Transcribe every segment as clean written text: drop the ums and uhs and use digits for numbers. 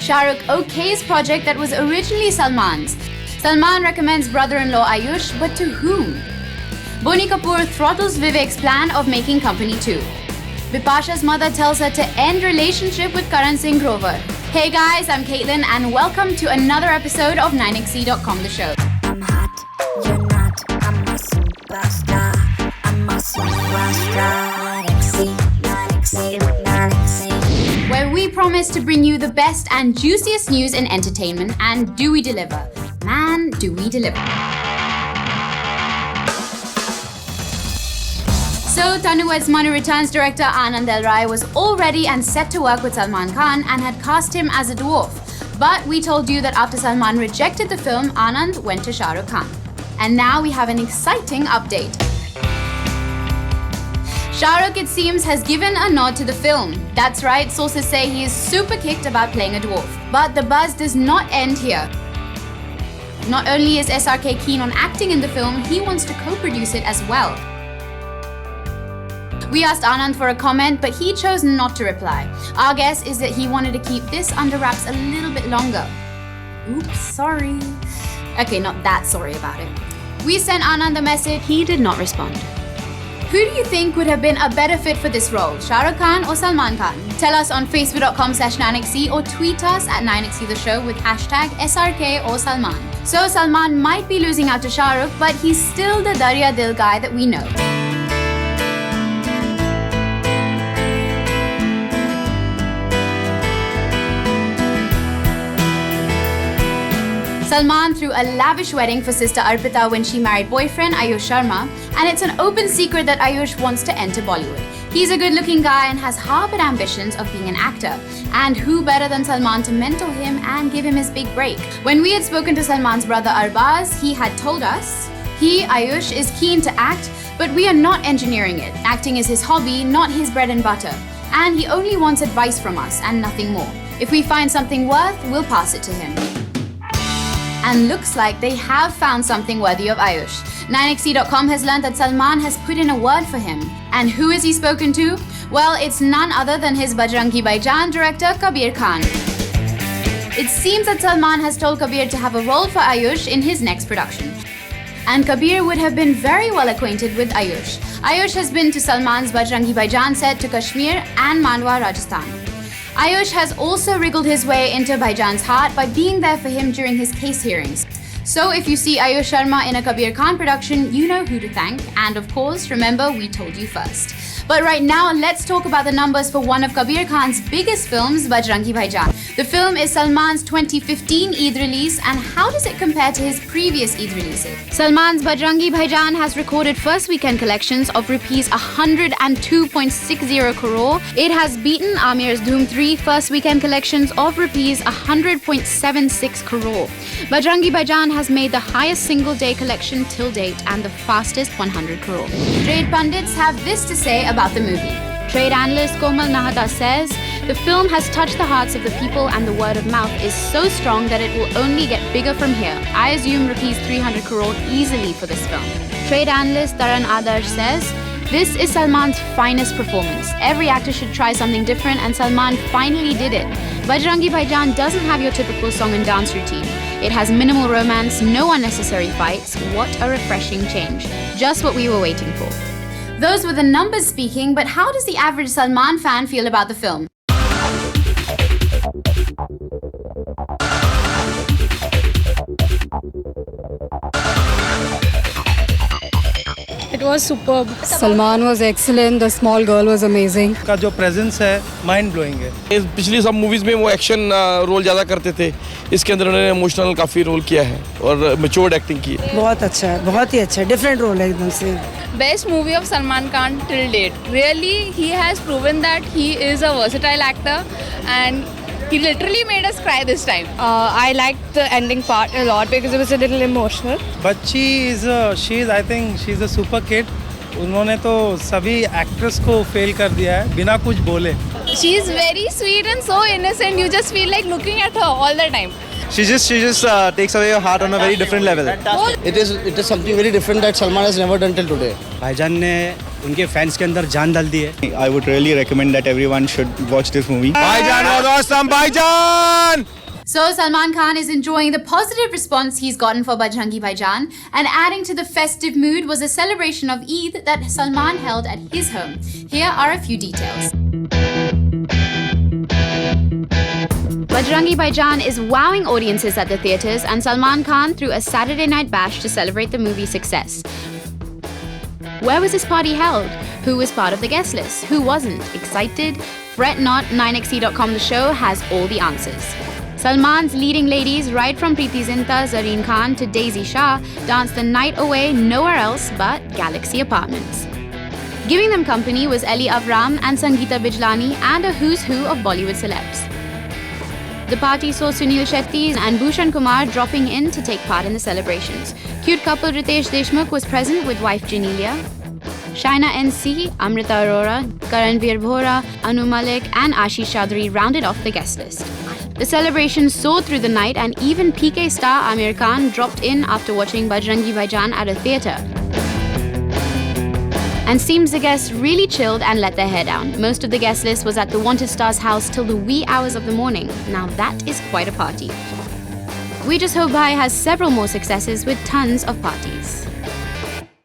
Shah Rukh okays project that was originally Salman's. Salman recommends brother-in-law Aayush, but to whom? Boney Kapoor throttles Vivek's plan of making Company 2. Bipasha's mother tells her to end relationship with Karan Singh Grover. Hey guys, I'm Caitlin and welcome to another episode of 9xe.com the show. I'm hot, you're not, I'm a superstar. I'm a superstar. 9xe. Where we promise to bring you the best and juiciest news in entertainment, and do we deliver? Man, do we deliver. So, Tanu Weds Manu Returns director Aanand was all ready and set to work with Salman Khan and had cast him as a dwarf. But we told you that after Salman rejected the film, Aanand went to Shah Rukh Khan. And now we have an exciting update. Shah Rukh, it seems, has given a nod to the film. That's right, sources say he is super kicked about playing a dwarf. But the buzz does not end here. Not only is SRK keen on acting in the film, he wants to co-produce it as well. We asked Aanand for a comment, but he chose not to reply. Our guess is that he wanted to keep this under wraps a little bit longer. Oops, sorry. Okay, not that sorry about it. We sent Aanand a message, he did not respond. Who do you think would have been a better fit for this role, Shah Rukh Khan or Salman Khan? Tell us on facebook.com/9xe or tweet us at 9xe the show with hashtag SRK or Salman. So Salman might be losing out to Shah Rukh, but he's still the Darya Dil guy that we know. Salman threw a lavish wedding for sister Arpita when she married boyfriend Aayush Sharma, and it's an open secret that Aayush wants to enter Bollywood. He's a good-looking guy and has harbored ambitions of being an actor. And who better than Salman to mentor him and give him his big break? When we had spoken to Salman's brother Arbaz, he had told us, he, Aayush, is keen to act, but we are not engineering it. Acting is his hobby, not his bread and butter. And he only wants advice from us and nothing more. If we find something worth, we'll pass it to him. And looks like they have found something worthy of Aayush. 9xe.com has learned that Salman has put in a word for him. And who has he spoken to? Well, it's none other than his Bajrangi Bhaijaan director, Kabir Khan. It seems that Salman has told Kabir to have a role for Aayush in his next production. And Kabir would have been very well acquainted with Aayush. Aayush has been to Salman's Bajrangi Bhaijaan set to Kashmir and Manwa, Rajasthan. Aayush has also wriggled his way into Bhaijaan's heart by being there for him during his case hearings. So if you see Aayush Sharma in a Kabir Khan production, you know who to thank. And of course, remember, we told you first. But right now, let's talk about the numbers for one of Kabir Khan's biggest films, Bajrangi Bhaijaan. The film is Salman's 2015 Eid release, and how does it compare to his previous Eid releases? Salman's Bajrangi Bhaijaan has recorded first weekend collections of rupees 102.60 crore. It has beaten Aamir's Dhoom 3 first weekend collections of rupees 100.76 crore. Bajrangi Bhaijaan has made the highest single day collection till date and the fastest 100 crore. Trade pundits have this to say about the movie. Trade analyst Komal Nahata says, the film has touched the hearts of the people and the word of mouth is so strong that it will only get bigger from here. I assume rupees 300 crore easily for this film. Trade analyst Taran Adarsh says, this is Salman's finest performance. Every actor should try something different and Salman finally did it. Bajrangi Bhaijaan doesn't have your typical song and dance routine. It has minimal romance, no unnecessary fights. What a refreshing change. Just what we were waiting for. Those were the numbers speaking, but how does the average Salman fan feel about the film? It was superb. Salman was excellent. The small girl was amazing. का जो presence है mind blowing है. पिछली सब movies में वो action role ज़्यादा करते थे. इसके अंदर उन्होंने इमोशनल काफ़ी रोल किया है और मैच्योर्ड एक्टिंग की है. बहुत अच्छा है, बहुत ही अच्छा. Different role है एकदम से. Best movie of Salman Khan till date. Really, he has proven that he is a versatile actor and he literally made us cry this time. I liked the ending part a lot because it was a little emotional. बच्ची I think she's a super kid. उन्होंने तो सभी actress को fail कर दिया है बिना कुछ बोले. She's very sweet and so innocent. You just feel like looking at her all the time. She just takes away your heart on a very different level. It is something very different that Salman has never done till today. भाईजान ने उनके fans के अंदर जान डाल दी है. I would really recommend that everyone should watch this movie. भाईजान was awesome, भाईजान. So Salman Khan is enjoying the positive response he's gotten for Bajrangi Bhaijaan, and adding to the festive mood was a celebration of Eid that Salman held at his home. Here are a few details. Bajrangi Bhaijaan is wowing audiences at the theatres, and Salman Khan threw a Saturday night bash to celebrate the movie's success. Where was this party held? Who was part of the guest list? Who wasn't? Excited? Fret not, 9xe.com The Show has all the answers. Salman's leading ladies, right from Preeti Zinta, Zareen Khan to Daisy Shah, danced the night away nowhere else but Galaxy Apartments. Giving them company was Ellie Avram and Sangeeta Bijlani and a who's who of Bollywood celebs. The party saw Sunil Shetty and Bhushan Kumar dropping in to take part in the celebrations. Cute couple Ritesh Deshmukh was present with wife Janelia. Shaina NC, Amrita Arora, Karanveer Bhora, Anu Malik and Ashish Chaudhary rounded off the guest list. The celebration soared through the night, and even PK star Amir Khan dropped in after watching Bajrangi Bhaijaan at a theatre. And seems the guests really chilled and let their hair down. Most of the guest list was at the Wanted Star's house till the wee hours of the morning. Now that is quite a party. We just hope Bhai has several more successes with tons of parties.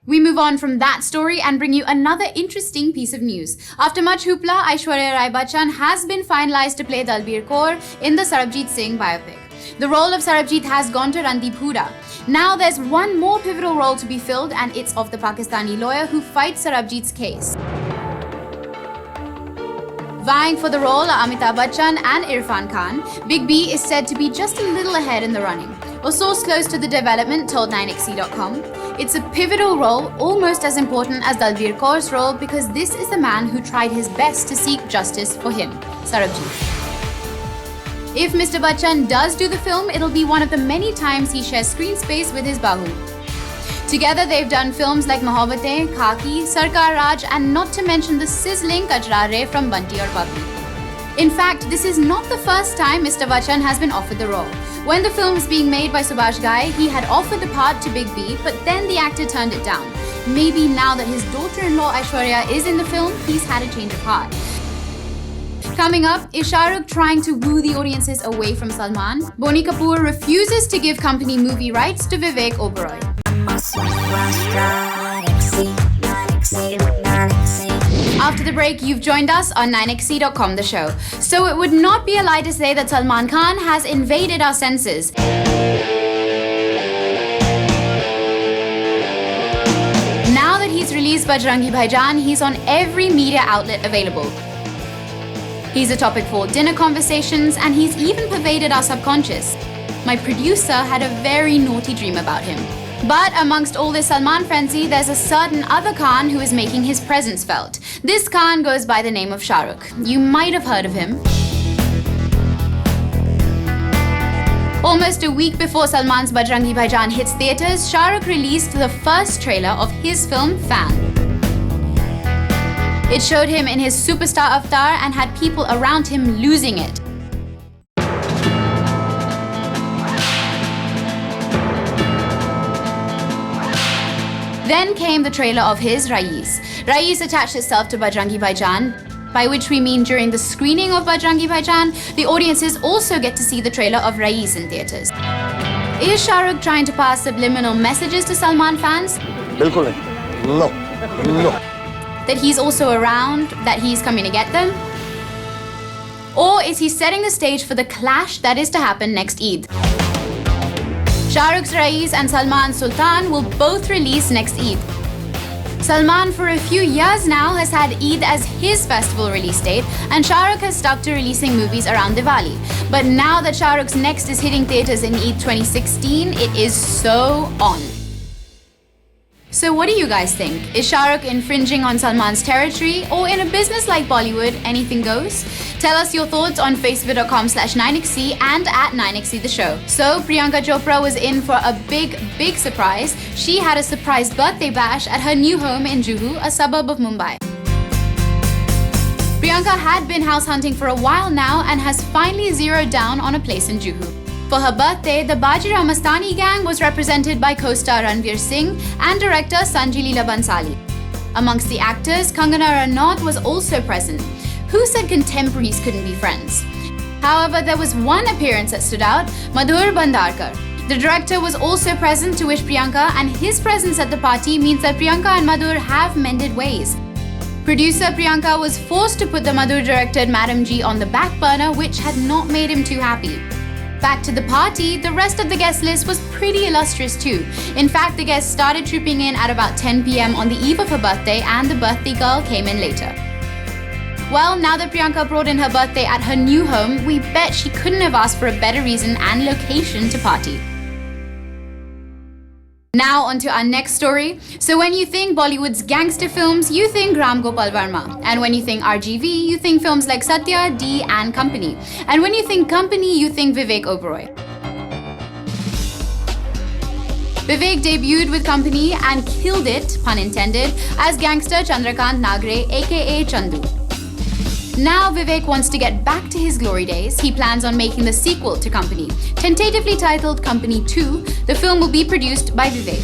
We move on from that story and bring you another interesting piece of news. After much hoopla, Aishwarya Rai Bachchan has been finalized to play Dalbir Kaur in the Sarabjit Singh biopic. The role of Sarabjit has gone to Randeep Hooda. Now there's one more pivotal role to be filled, and it's of the Pakistani lawyer who fights Sarabjit's case. Vying for the role are Amitabh Bachchan and Irfan Khan. Big B is said to be just a little ahead in the running. A source close to the development told 9xe.com, "It's a pivotal role, almost as important as Dalbir Kaur's role, because this is the man who tried his best to seek justice for him, Sarabjit. If Mr. Bachchan does do the film, it'll be one of the many times he shares screen space with his bahu. Together they've done films like Mohabbatein, Khaki, Sarkar Raj, and not to mention the sizzling Kajrare from Bunty or Babbi. In fact, this is not the first time Mr. Bachchan has been offered the role. When the film was being made by Subhash Ghai, he had offered the part to Big B, but then the actor turned it down. Maybe now that his daughter-in-law Aishwarya is in the film, he's had a change of heart. Coming up, is Shah Rukh trying to woo the audiences away from Salman? Boney Kapoor refuses to give company movie rights to Vivek Oberoi. After the break, you've joined us on 9xe.com The Show. So it would not be a lie to say that Salman Khan has invaded our senses. Now that he's released Bajrangi Bhaijaan, he's on every media outlet available. He's a topic for dinner conversations, and he's even pervaded our subconscious. My producer had a very naughty dream about him. But amongst all this Salman frenzy, there's a certain other Khan who is making his presence felt. This Khan goes by the name of Shah Rukh. You might have heard of him. Almost a week before Salman's Bajrangi Bhaijaan hits theatres, Shah Rukh released the first trailer of his film Fan. It showed him in his superstar avatar and had people around him losing it. Then came the trailer of his Rais. Rais attached itself to Bajrangi Bhaijaan, by which we mean during the screening of Bajrangi Bhaijaan, the audiences also get to see the trailer of Rais in theatres. Is Shah Rukh trying to pass subliminal messages to Salman fans? बिल्कुल नहीं. No. That he's also around, that he's coming to get them? Or is he setting the stage for the clash that is to happen next Eid? Shah Rukh's Rais and Salman's Sultan will both release next Eid. Salman for a few years now has had Eid as his festival release date, and Shah Rukh has stuck to releasing movies around Diwali. But now that Shah Rukh's next is hitting theatres in Eid 2016, it is so on. So what do you guys think? Is Shah Rukh infringing on Salman's territory, or in a business like Bollywood, anything goes? Tell us your thoughts on facebook.com/9xe and at 9xe The Show. So Priyanka Chopra was in for a big surprise. She had a surprise birthday bash at her new home in Juhu, a suburb of Mumbai. Priyanka had been house hunting for a while now and has finally zeroed down on a place in Juhu. For her birthday, the Bajirao Mastani gang was represented by co-star Ranveer Singh and director Sanjay Leela Bansali. Amongst the actors, Kangana Ranaut was also present. Who said contemporaries couldn't be friends? However, there was one appearance that stood out, Madhur Bhandarkar. The director was also present to wish Priyanka, and his presence at the party means that Priyanka and Madhur have mended ways. Producer Priyanka was forced to put the Madhur-directed Madam G on the back burner, which had not made him too happy. Back to the party, the rest of the guest list was pretty illustrious too. In fact, the guests started trooping in at about 10 PM on the eve of her birthday, and the birthday girl came in later. Well, now that Priyanka brought in her birthday at her new home, we bet she couldn't have asked for a better reason and location to party. Now on to our next story. So when you think Bollywood's gangster films, you think Ram Gopal Varma. And when you think RGV, you think films like Satya, D and Company. And when you think Company, you think Vivek Oberoi. Vivek debuted with Company and killed it, pun intended, as gangster Chandrakant Nagre, aka Chandu. Now Vivek wants to get back to his glory days. He plans on making the sequel to Company. Tentatively titled Company 2, the film will be produced by Vivek.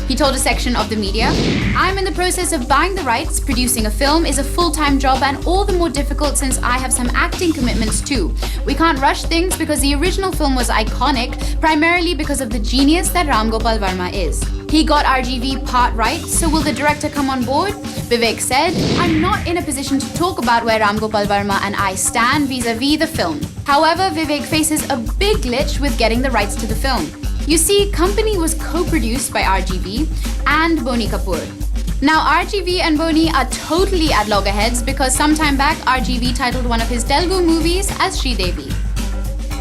He told a section of the media, "I'm in the process of buying the rights. Producing a film is a full-time job and all the more difficult since I have some acting commitments too. We can't rush things because the original film was iconic, primarily because of the genius that Ram Gopal Varma is. He got RGV part right, so will the director come on board?" Vivek said, "I'm not in a position to talk about where Ram Gopal Varma and I stand vis-a-vis the film." However, Vivek faces a big glitch with getting the rights to the film. You see, Company was co-produced by RGV and Boney Kapoor. Now, RGV and Boney are totally at loggerheads because sometime back, RGV titled one of his Telugu movies as Sridevi.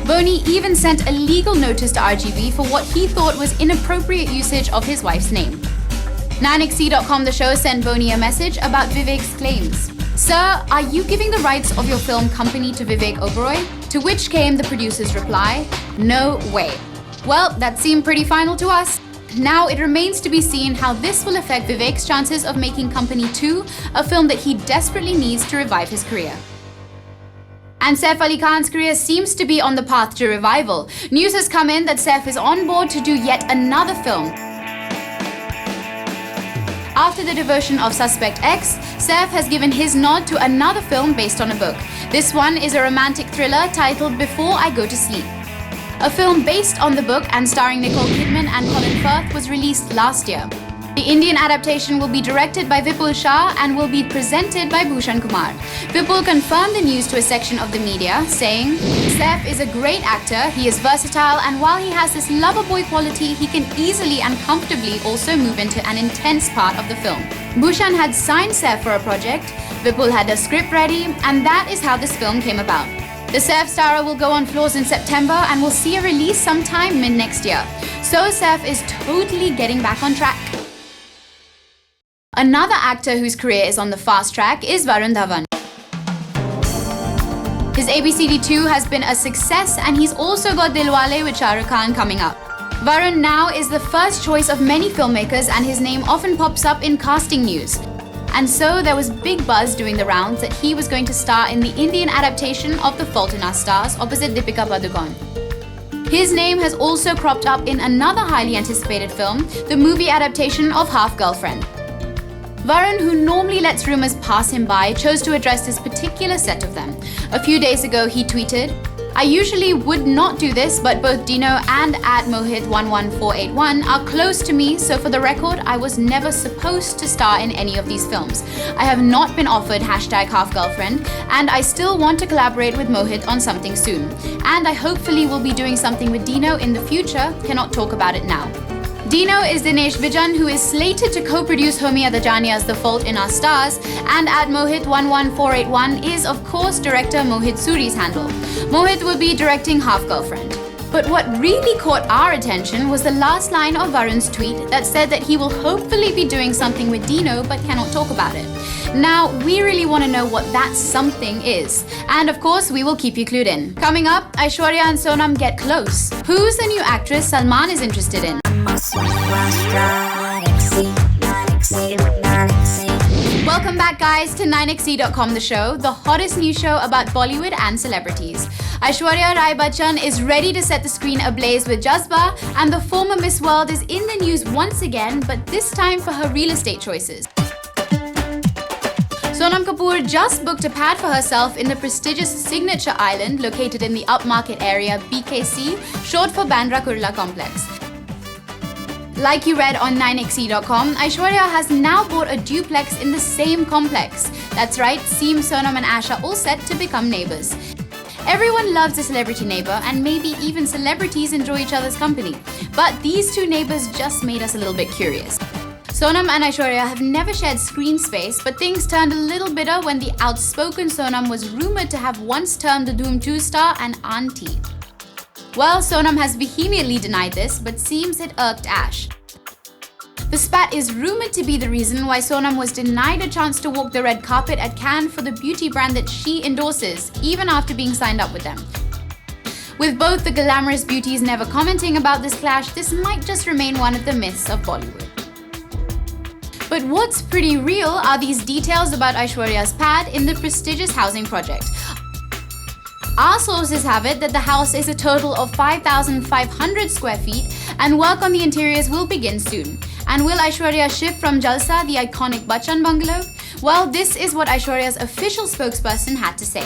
Boney even sent a legal notice to RGV for what he thought was inappropriate usage of his wife's name. 9XC.com, the show, sent Boney a message about Vivek's claims. "Sir, are you giving the rights of your film Company to Vivek Oberoi?" To which came the producer's reply, "No way." Well, that seemed pretty final to us. Now it remains to be seen how this will affect Vivek's chances of making Company 2, a film that he desperately needs to revive his career. And Saif Ali Khan's career seems to be on the path to revival. News has come in that Saif is on board to do yet another film. After the devotion of Suspect X, Saif has given his nod to another film based on a book. This one is a romantic thriller titled Before I Go to Sleep. A film based on the book and starring Nicole Kidman and Colin Firth was released last year. The Indian adaptation will be directed by Vipul Shah and will be presented by Bhushan Kumar. Vipul confirmed the news to a section of the media, saying, "Saif is a great actor, he is versatile, and while he has this lover boy quality, he can easily and comfortably also move into an intense part of the film." Bhushan had signed Saif for a project, Vipul had a script ready, and that is how this film came about. The Saif starrer will go on floors in September and will see a release sometime mid-next year. So Saif is totally getting back on track. Another actor whose career is on the fast track is Varun Dhawan. His ABCD2 has been a success and he's also got Dilwale with Shah Rukh Khan coming up. Varun now is the first choice of many filmmakers and his name often pops up in casting news. And so there was big buzz doing the rounds that he was going to star in the Indian adaptation of The Fault in Our Stars opposite Deepika Padukone. His name has also cropped up in another highly anticipated film, the movie adaptation of Half Girlfriend. Varun, who normally lets rumours pass him by, chose to address this particular set of them. A few days ago, he tweeted, "I usually would not do this, but both Dino and @Mohit11481 are close to me, so for the record, I was never supposed to star in any of these films. I have not been offered #HalfGirlfriend, and I still want to collaborate with Mohit on something soon. And I hopefully will be doing something with Dino in the future, cannot talk about it now." Dino is Dinesh Vijan, who is slated to co-produce Homi Adajania's The Fault in Our Stars, and @Mohit11481 is, of course, director Mohit Suri's handle. Mohit will be directing Half Girlfriend. But what really caught our attention was the last line of Varun's tweet that said that he will hopefully be doing something with Dino but cannot talk about it. Now, we really want to know what that something is. And of course, we will keep you clued in. Coming up, Aishwarya and Sonam get close. Who's the new actress Salman is interested in? Welcome back, guys, to 9xe.com, the show, the hottest news show about Bollywood and celebrities. Aishwarya Rai Bachchan is ready to set the screen ablaze with Jazba, and the former Miss World is in the news once again, but this time for her real estate choices. Sonam Kapoor just booked a pad for herself in the prestigious Signature Island located in the upmarket area BKC, short for Bandra Kurla Complex. Like you read on 9xe.com, Aishwarya has now bought a duplex in the same complex. That's right, seems Sonam and Ash are all set to become neighbours. Everyone loves a celebrity neighbour, and maybe even celebrities enjoy each other's company. But these two neighbours just made us a little bit curious. Sonam and Aishwarya have never shared screen space, but things turned a little bitter when the outspoken Sonam was rumoured to have once termed the Dhoom 2 star an auntie. Well, Sonam has vehemently denied this, but seems it irked Ash. The spat is rumoured to be the reason why Sonam was denied a chance to walk the red carpet at Cannes for the beauty brand that she endorses, even after being signed up with them. With both the glamorous beauties never commenting about this clash, this might just remain one of the myths of Bollywood. But what's pretty real are these details about Aishwarya's pad in the prestigious housing project. Our sources have it that the house is a total of 5,500 square feet and work on the interiors will begin soon. And will Aishwarya shift from Jalsa, the iconic Bachchan bungalow? Well, this is what Aishwarya's official spokesperson had to say.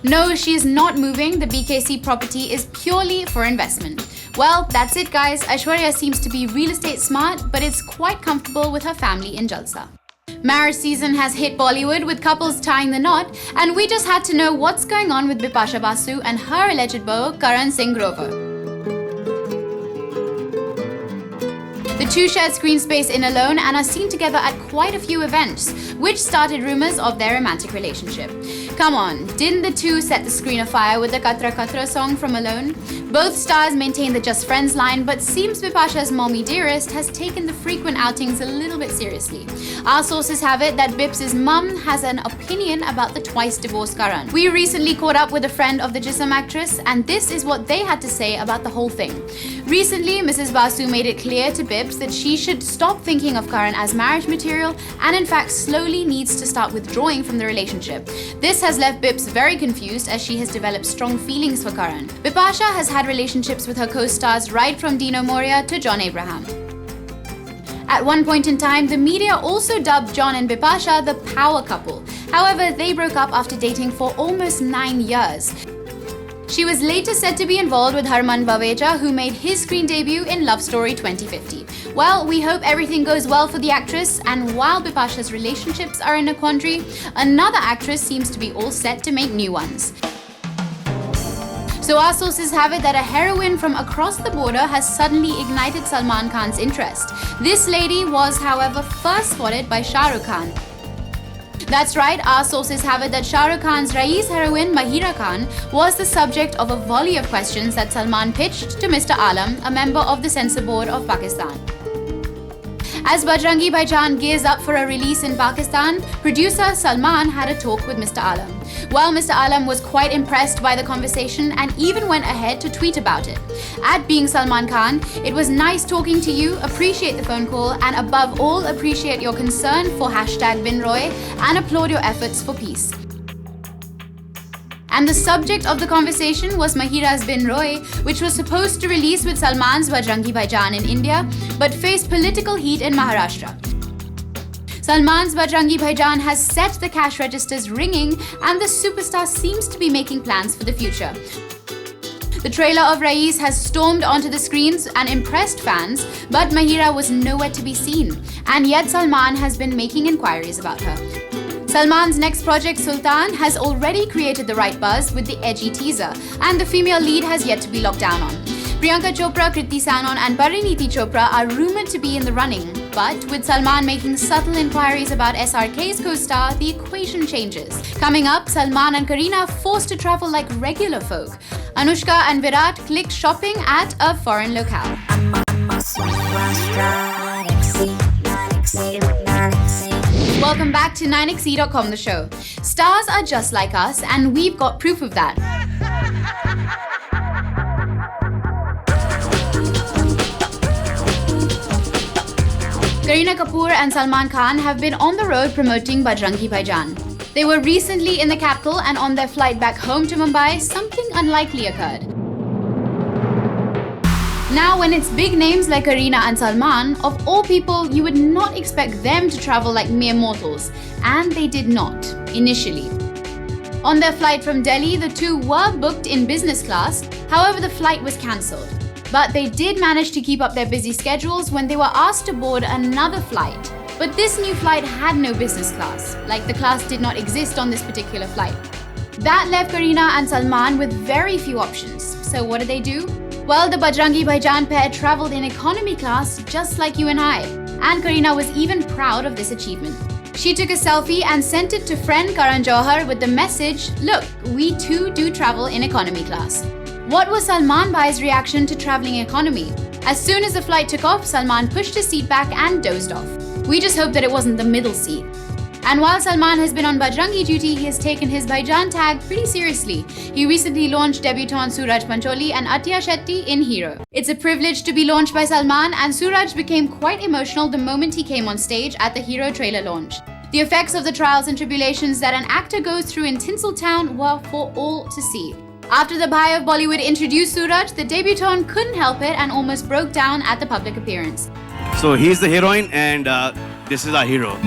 No, she is not moving. The BKC property is purely for investment. Well, that's it, guys. Aishwarya seems to be real estate smart, but is quite comfortable with her family in Jalsa. Marriage season has hit Bollywood with couples tying the knot, and we just had to know what's going on with Bipasha Basu and her alleged beau, Karan Singh Grover. The two shared screen space in Alone and are seen together at quite a few events, which started rumours of their romantic relationship. Come on, didn't the two set the screen afire with the Katra Katra song from Alone? Both stars maintain the Just Friends line, but seems Bipasha's mommy dearest has taken the frequent outings a little bit seriously. Our sources have it that Bips' mum has an opinion about the twice-divorced Karan. We recently caught up with a friend of the Jism actress, and this is what they had to say about the whole thing. Recently, Mrs. Basu made it clear to Bips that she should stop thinking of Karan as marriage material and in fact slowly needs to start withdrawing from the relationship. This has left Bips very confused as she has developed strong feelings for Karan. Bipasha has had relationships with her co-stars right from Dino Moria to John Abraham. At one point in time, the media also dubbed John and Bipasha the power couple. However, they broke up after dating for almost 9 years. She was later said to be involved with Harman Baweja, who made his screen debut in Love Story 2050. Well, we hope everything goes well for the actress, and while Bipasha's relationships are in a quandary, another actress seems to be all set to make new ones. So our sources have it that a heroine from across the border has suddenly ignited Salman Khan's interest. This lady was, however, first spotted by Shah Rukh Khan. That's right, our sources have it that Shah Rukh Khan's Raees heroine Mahira Khan was the subject of a volley of questions that Salman pitched to Mr. Alam, a member of the Censor Board of Pakistan. As Bajrangi Bhaijaan gears up for a release in Pakistan, producer Salman had a talk with Mr. Alam. Well, Mr. Alam was quite impressed by the conversation and even went ahead to tweet about it. At Being Salman Khan, it was nice talking to you, appreciate the phone call, and above all, appreciate your concern for #BinRoy and applaud your efforts for peace. And the subject of the conversation was Mahira's Bin Roy, which was supposed to release with Salman's Bajrangi Bhaijaan in India, but faced political heat in Maharashtra. Salman's Bajrangi Bhaijaan has set the cash registers ringing, and the superstar seems to be making plans for the future. The trailer of Raees has stormed onto the screens and impressed fans, but Mahira was nowhere to be seen, and yet Salman has been making inquiries about her. Salman's next project, Sultan, has already created the right buzz with the edgy teaser, and the female lead has yet to be locked down on. Priyanka Chopra, Kriti Sanon, and Parineeti Chopra are rumored to be in the running, but with Salman making subtle inquiries about SRK's co-star, the equation changes. Coming up, Salman and Kareena forced to travel like regular folk. Anushka and Virat clicked shopping at a foreign locale. Welcome back to 9xe.com, the show. Stars are just like us, and we've got proof of that. Kareena Kapoor and Salman Khan have been on the road promoting Bajrangi Bhaijaan. They were recently in the capital, and on their flight back home to Mumbai, something unlikely occurred. Now, when it's big names like Kareena and Salman, of all people, you would not expect them to travel like mere mortals. And they did not, initially. On their flight from Delhi, the two were booked in business class. However, the flight was cancelled. But they did manage to keep up their busy schedules when they were asked to board another flight. But this new flight had no business class, like the class did not exist on this particular flight. That left Kareena and Salman with very few options. So what did they do? Well, the Bajrangi Bhaijaan pair travelled in economy class just like you and I. And Kareena was even proud of this achievement. She took a selfie and sent it to friend Karan Johar with the message, "Look, we too do travel in economy class." What was Salman Bhai's reaction to travelling economy? As soon as the flight took off, Salman pushed his seat back and dozed off. We just hope that it wasn't the middle seat. And while Salman has been on Bajrangi duty, he has taken his Bhaijaan tag pretty seriously. He recently launched debutant Sooraj Pancholi and Athiya Shetty in Hero. It's a privilege to be launched by Salman, and Sooraj became quite emotional the moment he came on stage at the Hero trailer launch. The effects of the trials and tribulations that an actor goes through in Tinseltown were for all to see. After the Bhai of Bollywood introduced Sooraj, the debutant couldn't help it and almost broke down at the public appearance. So he's the heroine and this is our hero.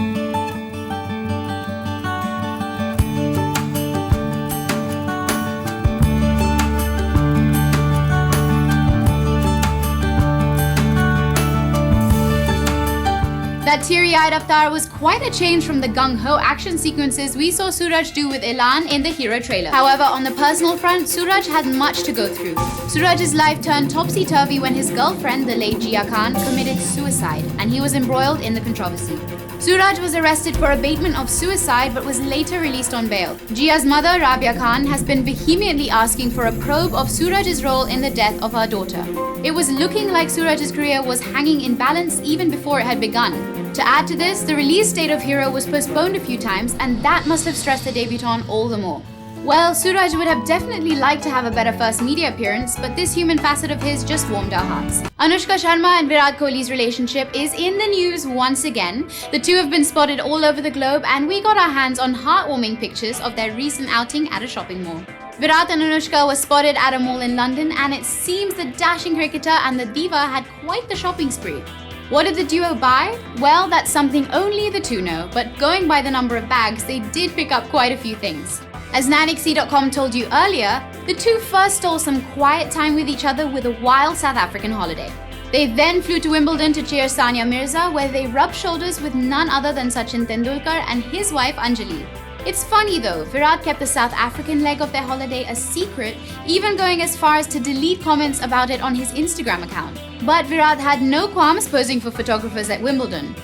That teary-eyed avatar was quite a change from the gung-ho action sequences we saw Sooraj do with Elan in the Hero trailer. However, on the personal front, Sooraj had much to go through. Sooraj's life turned topsy-turvy when his girlfriend, the late Jia Khan, committed suicide, and he was embroiled in the controversy. Sooraj was arrested for abatement of suicide but was later released on bail. Jia's mother, Rabia Khan, has been vehemently asking for a probe of Sooraj's role in the death of her daughter. It was looking like Sooraj's career was hanging in balance even before it had begun. To add to this, the release date of Hero was postponed a few times, and that must have stressed the debutant all the more. Well, Sooraj would have definitely liked to have a better first media appearance, but this human facet of his just warmed our hearts. Anushka Sharma and Virat Kohli's relationship is in the news once again. The two have been spotted all over the globe, and we got our hands on heartwarming pictures of their recent outing at a shopping mall. Virat and Anushka were spotted at a mall in London, and it seems the dashing cricketer and the diva had quite the shopping spree. What did the duo buy? Well, that's something only the two know, but going by the number of bags, they did pick up quite a few things. As 9XC.com told you earlier, the two first stole some quiet time with each other with a wild South African holiday. They then flew to Wimbledon to cheer Sania Mirza, where they rubbed shoulders with none other than Sachin Tendulkar and his wife Anjali. It's funny though, Virat kept the South African leg of their holiday a secret, even going as far as to delete comments about it on his Instagram account. But Virat had no qualms posing for photographers at Wimbledon.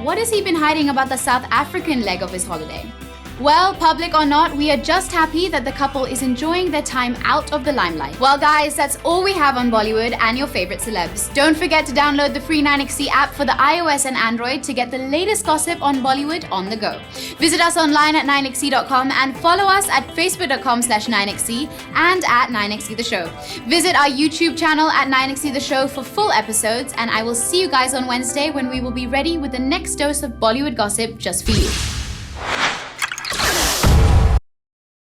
What has he been hiding about the South African leg of his holiday? Well, public or not, we are just happy that the couple is enjoying their time out of the limelight. Well guys, that's all we have on Bollywood and your favorite celebs. Don't forget to download the free 9XC app for the iOS and Android to get the latest gossip on Bollywood on the go. Visit us online at 9XC.com and follow us at facebook.com/9XC and at 9XC The Show. Visit our YouTube channel at 9XC The Show for full episodes, and I will see you guys on Wednesday when we will be ready with the next dose of Bollywood gossip just for you.